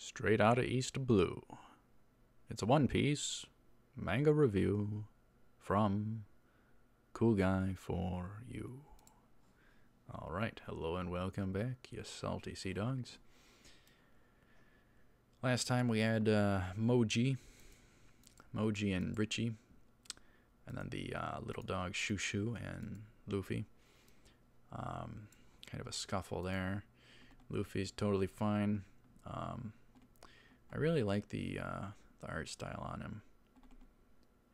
Straight out of East Blue. It's a One Piece manga review from Cool Guy for You. Alright, hello and welcome back, you salty sea dogs. Last time we had Moji and Richie, and then the little dog Shushu and Luffy. Kind of a scuffle there. Luffy's totally fine. I really like the art style on him.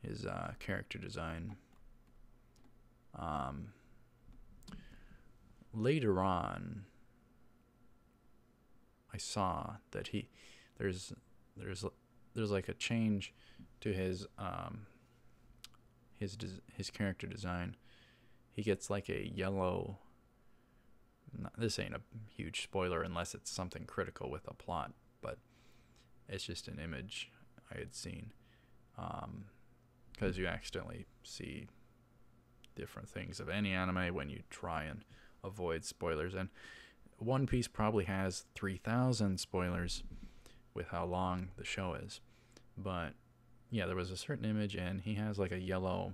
His character design. Later on, I saw that there's like a change to his character design. He gets like a yellow. This ain't a huge spoiler unless it's something critical with a plot, but it's just an image I had seen. Because you accidentally see different things of any anime when you try and avoid spoilers. And One Piece probably has 3,000 spoilers with how long the show is. But yeah, there was a certain image and he has like a yellow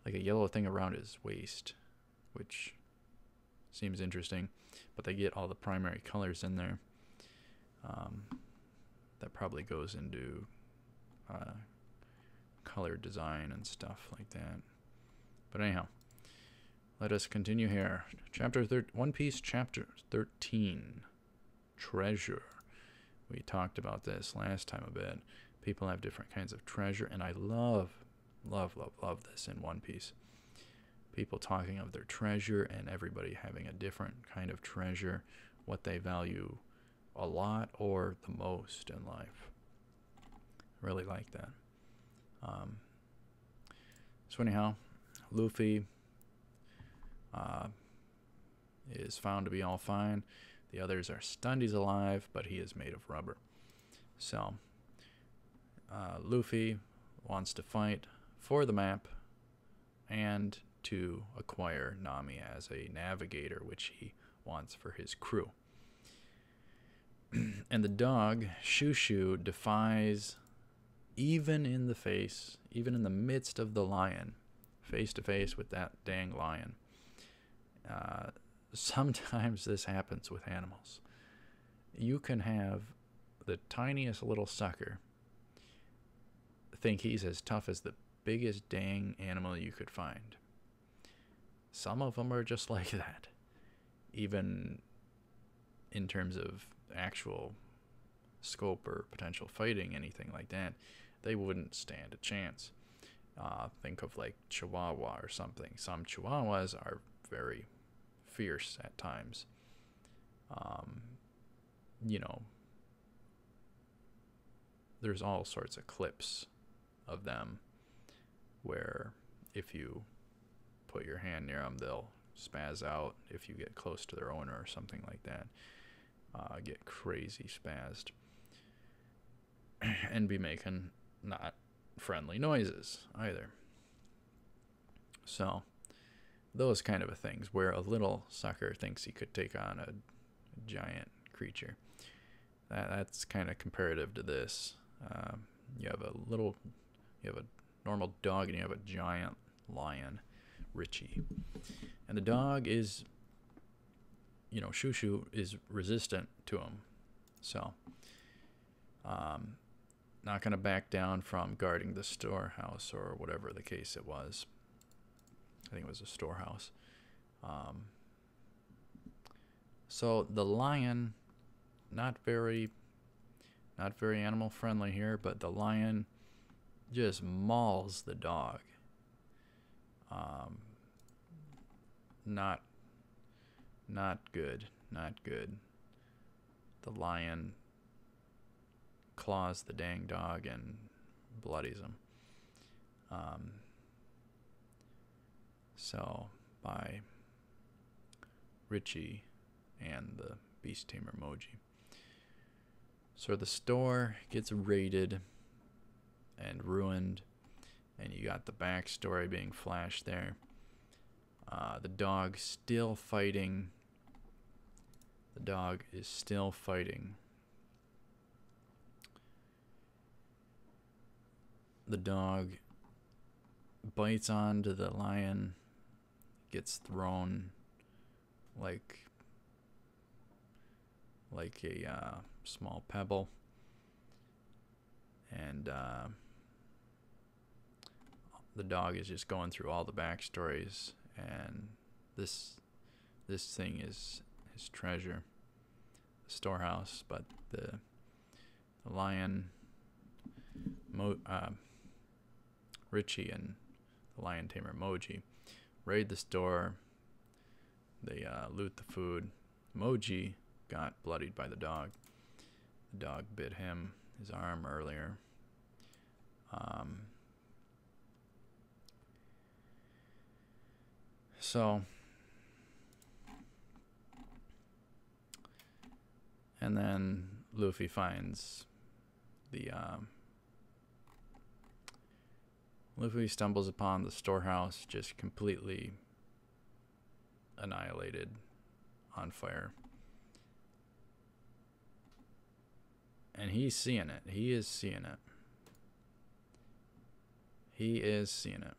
thing around his waist, which seems interesting. But they get all the primary colors in there. That probably goes into color design and stuff like that. But anyhow, let us continue here. One Piece Chapter 13, Treasure. We talked about this last time a bit. People have different kinds of treasure, and I love this in One Piece. People talking of their treasure and everybody having a different kind of treasure, what they value a lot or the most in life. Really like that. So anyhow, Luffy is found to be all fine. The others are stunned he's alive, but he is made of rubber. So Luffy wants to fight for the map and to acquire Nami as a navigator, which he wants for his crew. And the dog, Shushu, defies, even in the midst of the lion, face to face with that dang lion. Sometimes this happens with animals. You can have the tiniest little sucker think he's as tough as the biggest dang animal you could find. Some of them are just like that. Even in terms of actual scope or potential fighting, anything like that, they wouldn't stand a chance. Think of like Chihuahua or something. Some Chihuahuas are very fierce at times. There's all sorts of clips of them where if you put your hand near them, they'll spaz out. If you get close to their owner or something like that, get crazy spazzed and be making not friendly noises either. So those kind of things where a little sucker thinks he could take on a giant creature. That's kind of comparative to this. You have a normal dog and you have a giant lion, Richie. And the dog is, Shushu is resistant to him. So, not going to back down from guarding the storehouse or whatever the case it was. I think it was a storehouse. So the lion, not very animal friendly here, but the lion just mauls the dog. Not good. The lion claws the dang dog and bloodies him. So by Richie and the beast tamer Moji. So the store gets raided and ruined, and you got the backstory being flashed there. The dog still fighting. The dog is still fighting the dog bites onto the lion, gets thrown like a small pebble, and the dog is just going through all the backstories, and this thing is his treasure, the storehouse. But the lion, Richie and the lion tamer Moji raid the store. They loot the food. Moji got bloodied by the dog. The dog bit him, his arm earlier. So, and then Luffy finds the Luffy stumbles upon the storehouse just completely annihilated, on fire. And he's seeing it. He is seeing it. He is seeing it.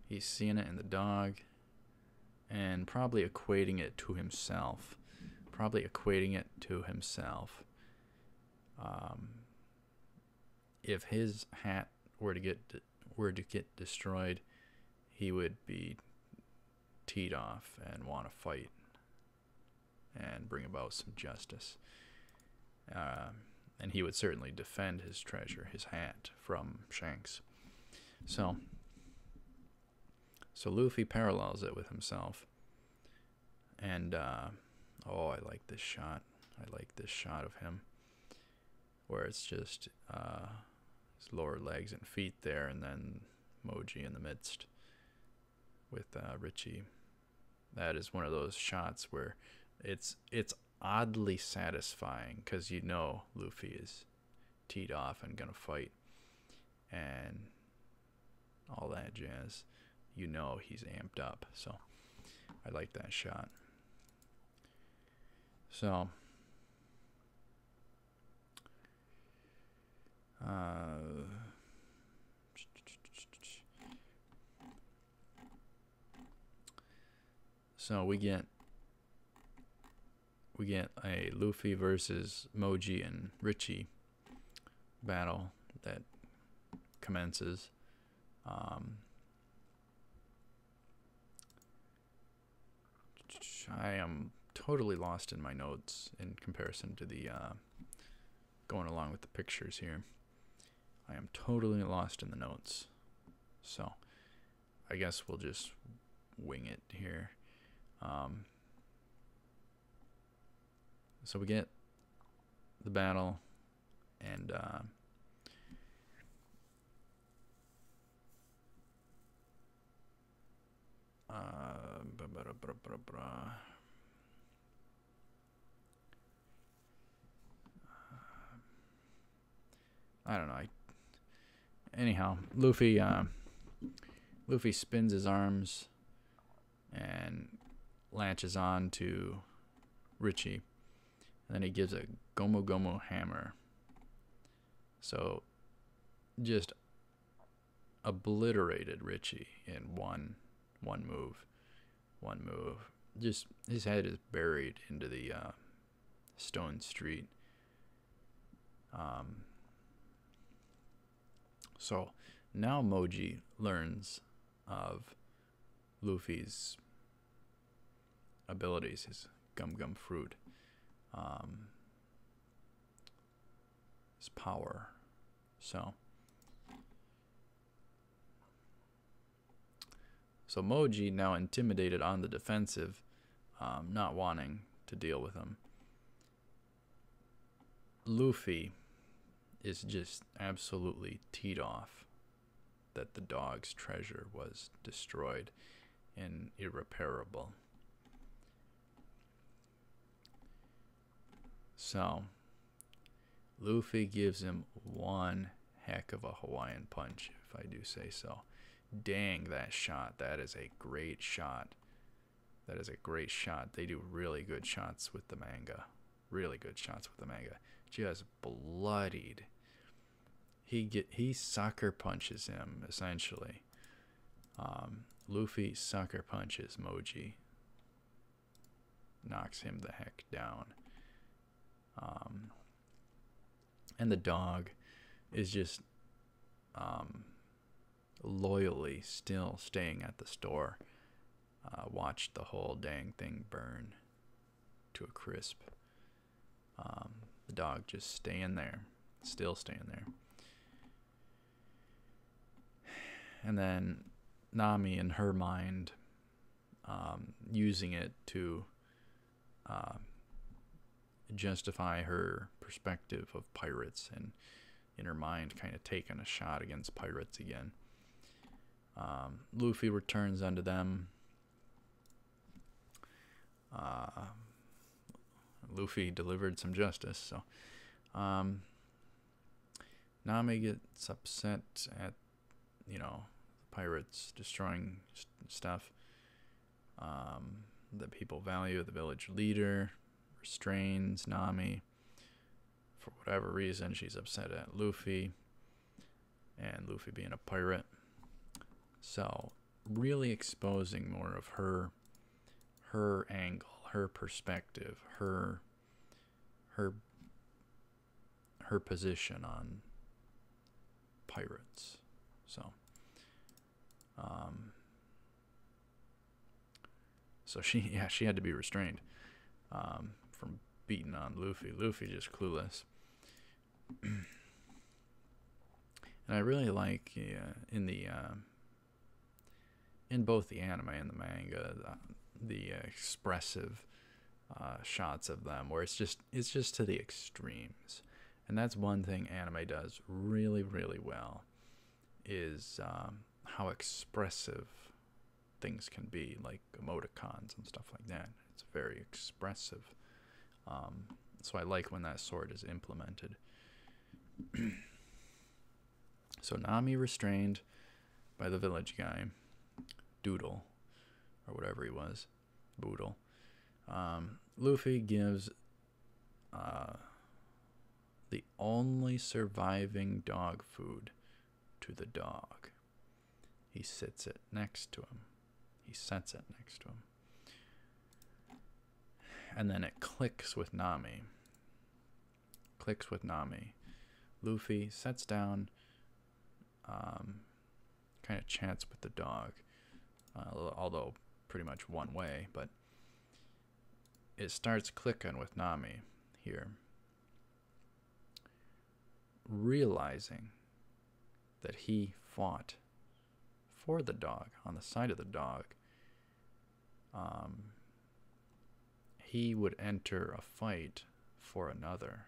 He's seeing it in the dog, and probably equating it to himself. If his hat were to get destroyed, he would be teed off and want to fight and bring about some justice. And he would certainly defend his treasure, his hat, from Shanks. So Luffy parallels it with himself. And, oh, I like this shot. I like this shot of him, where it's just his lower legs and feet there, and then Moji in the midst with Richie. That is one of those shots where it's oddly satisfying, because you know Luffy is teed off and gonna fight and all that jazz. You know he's amped up. So I like that shot. So we get a Luffy versus Moji and Richie battle that commences. I am totally lost in my notes in comparison to the going along with the pictures here. I am totally lost in the notes. So I guess we'll just wing it here. So we get the battle, and I don't know. Anyhow, Luffy spins his arms and latches on to Richie, and then he gives a Gomu Gomu hammer. So just obliterated Richie in one move. Just his head is buried into the stone street. So now Moji learns of Luffy's abilities, his gum fruit, his power. So Moji, now intimidated, on the defensive, not wanting to deal with him. Luffy is just absolutely teed off that the dog's treasure was destroyed and irreparable. So Luffy gives him one heck of a Hawaiian punch, if I do say so. Dang, that shot. That is a great shot. They do really good shots with the manga. just bloodied. He sucker punches him essentially. Luffy sucker punches Moji, knocks him the heck down. And the dog is just loyally still staying at the store. Watched the whole dang thing burn to a crisp. The dog just staying there, still staying there. And then Nami, in her mind, using it to justify her perspective of pirates, and in her mind kind of taking a shot against pirates again. Luffy returns unto them. Luffy delivered some justice, so Nami gets upset at, you know, the pirates destroying stuff that people value. The village leader restrains Nami. For whatever reason, she's upset at Luffy, and Luffy being a pirate. So really exposing more of her angle, her perspective, her position on pirates. So she had to be restrained from beating on Luffy. Luffy just clueless. And I really like in both the anime and the manga the expressive shots of them, where it's just to the extremes. And that's one thing anime does really, really well, is how expressive things can be, like emoticons and stuff like that. It's very expressive. So I like when that sort is implemented. So Nami restrained by the village guy, Doodle, or whatever he was, Boodle. Luffy gives the only surviving dog food to the dog. He sits it next to him. He sets it next to him. And then it clicks with Nami. Luffy sits down, kind of chats with the dog, although pretty much one way, but it starts clicking with Nami here, realizing that he fought for the dog, on the side of the dog. He would enter a fight for another.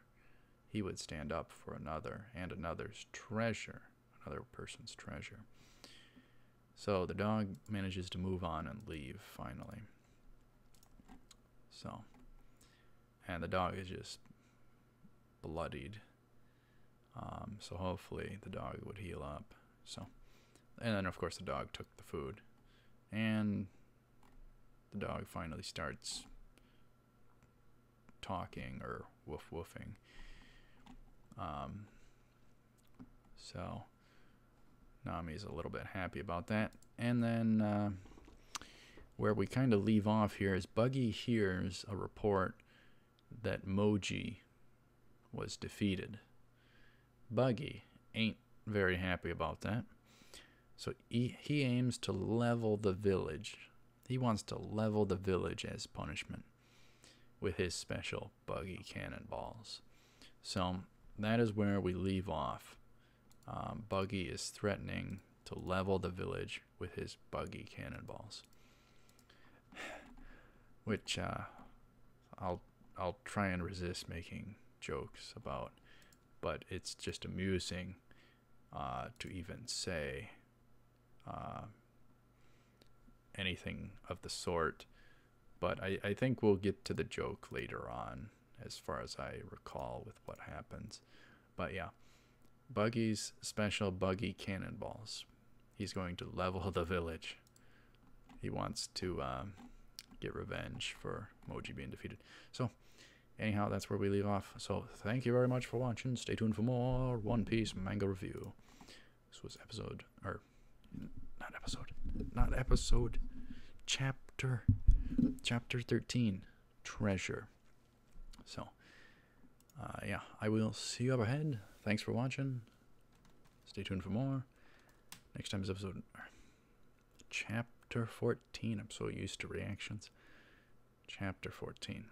He would stand up for another and another's treasure, another person's treasure. So the dog manages to move on and leave finally. So, and the dog is just bloodied. So hopefully the dog would heal up. So, and then of course the dog took the food, and the dog finally starts talking, or woof woofing. So Nami's a little bit happy about that. And then where we kind of leave off here is Buggy hears a report that Moji was defeated. Buggy ain't very happy about that. So he aims to level the village. He wants to level the village as punishment with his special buggy cannonballs. So that is where we leave off. Buggy is threatening to level the village with his buggy cannonballs, which I'll try and resist making jokes about, but it's just amusing to even say anything of the sort. But I think we'll get to the joke later on, as far as I recall, with what happens. But yeah, Buggy's special buggy cannonballs. He's going to level the village. He wants to get revenge for Moji being defeated. So anyhow, that's where we leave off. So thank you very much for watching. Stay tuned for more One Piece manga review. This was chapter 13, Treasure. So, yeah, I will see you up ahead. Thanks for watching. Stay tuned for more. Next time is chapter 14. I'm so used to reactions. Chapter 14.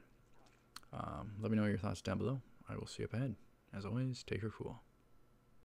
Let me know your thoughts down below. I will see you up ahead. As always, take care cool.